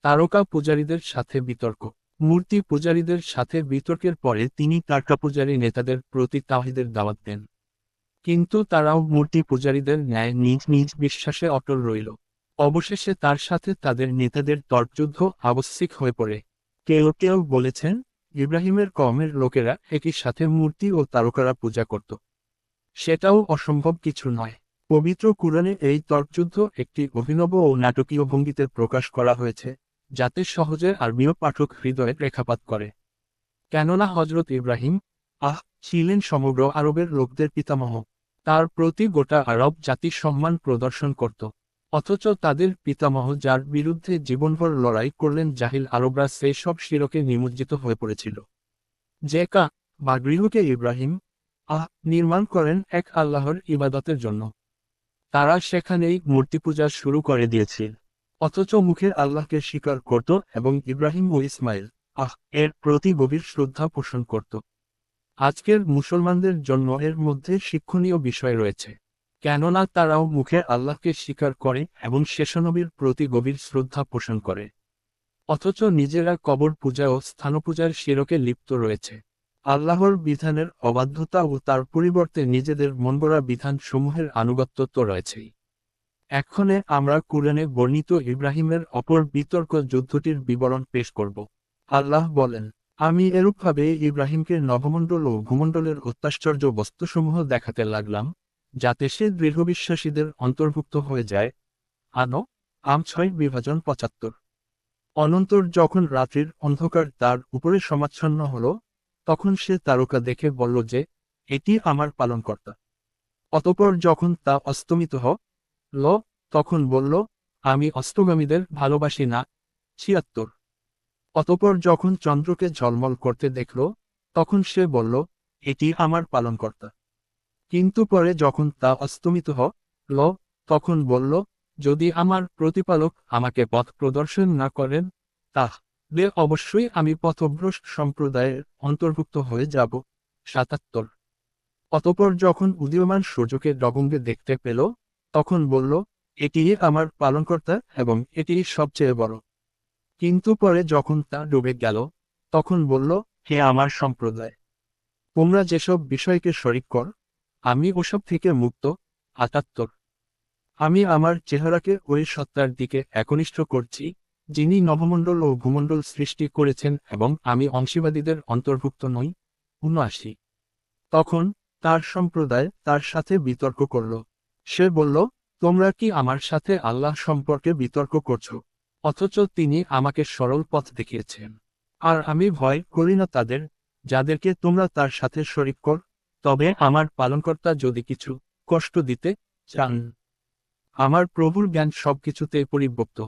তারকা পূজারীদের সাথে বিতর্ক। মূর্তি পূজারীদের সাথে বিতর্কের পরে তিনি তারকা পূজারী নেতাদের প্রতি তাওহীদের দাওয়াত দেন। কিন্তু তারাও মূর্তি পূজারীদের ন্যায় নিজ নিজ বিশ্বাসে অটল রইল। অবশেষে তার সাথে তাদের নেতাদের তর্কযুদ্ধ আবশ্যিক হয়ে পড়ে। কেউ কেউ বলেছেন, ইব্রাহিমের কওমের লোকেরা একই সাথে মূর্তি ও তারকারা পূজা করত। সেটাও অসম্ভব কিছু নয়। পবিত্র কুরআনে এই তর্কযুদ্ধ একটি অভিনব ও নাটকীয় ভঙ্গিতে প্রকাশ করা হয়েছে, যাতে সহজে আরবীয় পাঠক হৃদয়ে রেখাপাত করে। কেননা হজরত ইব্রাহিম ছিলেন সমগ্র আরবের লোকদের পিতামহ। তার প্রতি গোটা আরব জাতি সম্মান প্রদর্শন করত। অথচ তাদের পিতামহ, যার বিরুদ্ধে জীবনভর লড়াই করলেন জাহিল আরবরা, সেই সব শিরকে নিমজ্জিত হয়ে পড়েছিল। যে বা গৃহকে ইব্রাহিম নির্মাণ করেন এক আল্লাহর ইবাদতের জন্য। তারা সেখানেই মূর্তি পূজা শুরু করে দিয়েছিল। অথচ মুখে আল্লাহকে স্বীকার করত এবং ইব্রাহিম ও ইসমাইল এর প্রতি গভীর শ্রদ্ধা পোষণ করত। আজকের মুসলমানদের জন্য এর মধ্যে শিক্ষণীয় বিষয় রয়েছে। কেননা তারাও মুখে আল্লাহকে স্বীকার করে এবং শেষনবীর প্রতি গভীর শ্রদ্ধা পোষণ করে, অথচ নিজেরা কবর পূজা ও স্থানপূজার শিরকে লিপ্ত রয়েছে। আল্লাহর বিধানের অবাধ্যতা ও তার পরিবর্তে নিজেদের মনগড়া বিধান সমূহের আনুগত্য তো রয়েছেই। এক্ষণে আমরা কুরআনে বর্ণিত ইব্রাহিমের অপর বিতর্ক যুদ্ধটির বিবরণ পেশ করব। আল্লাহ বলেন, আমি এরূপভাবে ইব্রাহিমকে নভমণ্ডল ও ভূমণ্ডলের অত্যাশ্চর্য বস্তুসমূহ দেখাতে লাগলাম, যাতে সে দৃঢ়বিশ্বাসীদের অন্তর্ভুক্ত হয়ে যায়। আম 6:75। অনন্তর যখন রাত্রির অন্ধকার তার উপরে সমাচ্ছন্ন হল, তখন সে তারকা দেখে বলল যে, এটি আমার পালনকর্তা। অতঃপর যখন তা অস্তমিত হল, তখন বলল, আমি অস্তগামীদের ভালোবাসি না। 76। অতঃপর যখন চন্দ্রকে ঝলমল করতে দেখল, তখন সে বলল, এটি আমার পালনকর্তা। কিন্তু পরে যখন তা অস্তমিত হল, তখন বলল, যদি আমার প্রতিপালক আমাকে পথ প্রদর্শন না করেন, তাহলে অবশ্যই আমি পথভ্রষ্ট সম্প্রদায়ের অন্তর্ভুক্ত হয়ে যাব। 77। অতঃপর যখন উদীয়মান সূর্যকে ডগঙ্গে দেখতে পেল, তখন বলল, এটি আমার পালনকর্তা এবং এটি সবচেয়ে বড়। কিন্তু পরে যখন তা ডুবে গেল, তখন বলল, হে আমার সম্প্রদায়, তোমরা যেসব বিষয়কে শরিক কর, আমি ওসব থেকে মুক্ত। 78। আমি আমার চেহারাকে ওই সত্তার দিকে একনিষ্ঠ করছি, যিনি নভমণ্ডল ও ভূমণ্ডল সৃষ্টি করেছেন, এবং আমি অংশীবাদীদের অন্তর্ভুক্ত নই। 79। তখন তার সম্প্রদায় তার সাথে বিতর্ক করল। সে বলল, তোমরা কি আমার সাথে আল্লাহ সম্পর্কে বিতর্ক করছো, অথচ তিনি আমাকে সরল পথ দেখিয়েছেন। আর আমি ভয় করি না তাদের, যাদেরকে তোমরা তার সাথে শরিক কর। তবে আমার পালনকর্তা যদি কিছু কষ্ট দিতে চান, আমার প্রভুর জ্ঞান সবকিছুতে পরিব্যক্ত।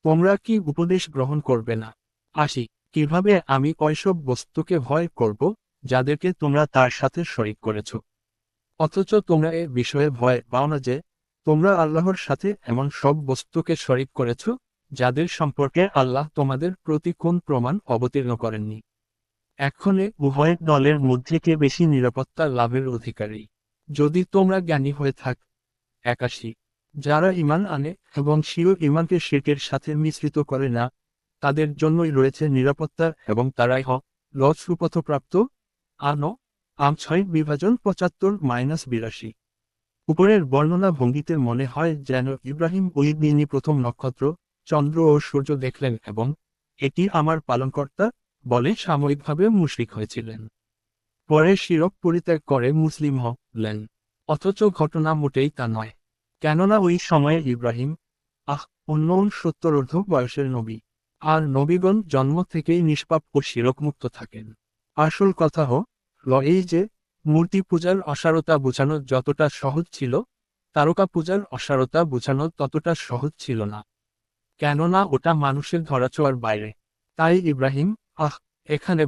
তোমরা কি উপদেশ গ্রহণ করবে না? 80। কিভাবে আমি ওইসব বস্তুকে ভয় করব, যাদেরকে তোমরা তার সাথে শরিক করেছ, অথচ তোমরা এ বিষয়ে ভয় পাও না যে, তোমরা আল্লাহর সাথে এমন সব বস্তুকে শরিক করেছ, যাদের সম্পর্কে আল্লাহ তোমাদের প্রতি কোন প্রমাণ অবতীর্ণ করেননি। এক্ষণে উভয় দলের মধ্যে কে বেশি নিরাপত্তা লাভের অধিকারী, যদি তোমরা জ্ঞানী হয়ে থাক। 81। যারা ঈমান আনে এবং স্বীয় ঈমানকে শিরকের সাথে মিশ্রিত করে না, তাদের জন্যই রয়েছে নিরাপত্তা এবং তারাই সুপথপ্রাপ্ত। আম 6:75-82। উপরের বর্ণনা ভঙ্গিতে মনে হয় যেন ইব্রাহিম ওই দিনই প্রথম নক্ষত্র, চন্দ্র ও সূর্য দেখলেন এবং এটি আমার পালনকর্তা বলে সাময়িকভাবে মুশরিক হয়েছিলেন। পরে শিরক পরিত্যাগ করে মুসলিম হলেন। অথচ ঘটনা মোটেই তা নয়। কেননা ওই সময়ে ইব্রাহিম অন্য 70 বয়সের নবী। আর নবীগণ জন্ম থেকেই নিষ্পাপ ও শিরকমুক্ত থাকেন। আসল কথা এই যে, মূর্তি পূজার অসারতা বোঝানো যতটা সহজ ছিল, তারকা পূজার অসারতা বোঝানো ততটা সহজ ছিল না। কেননা ওটা মানুষের ধরাছোঁয়ার বাইরে। তাই ইব্রাহিম এখানে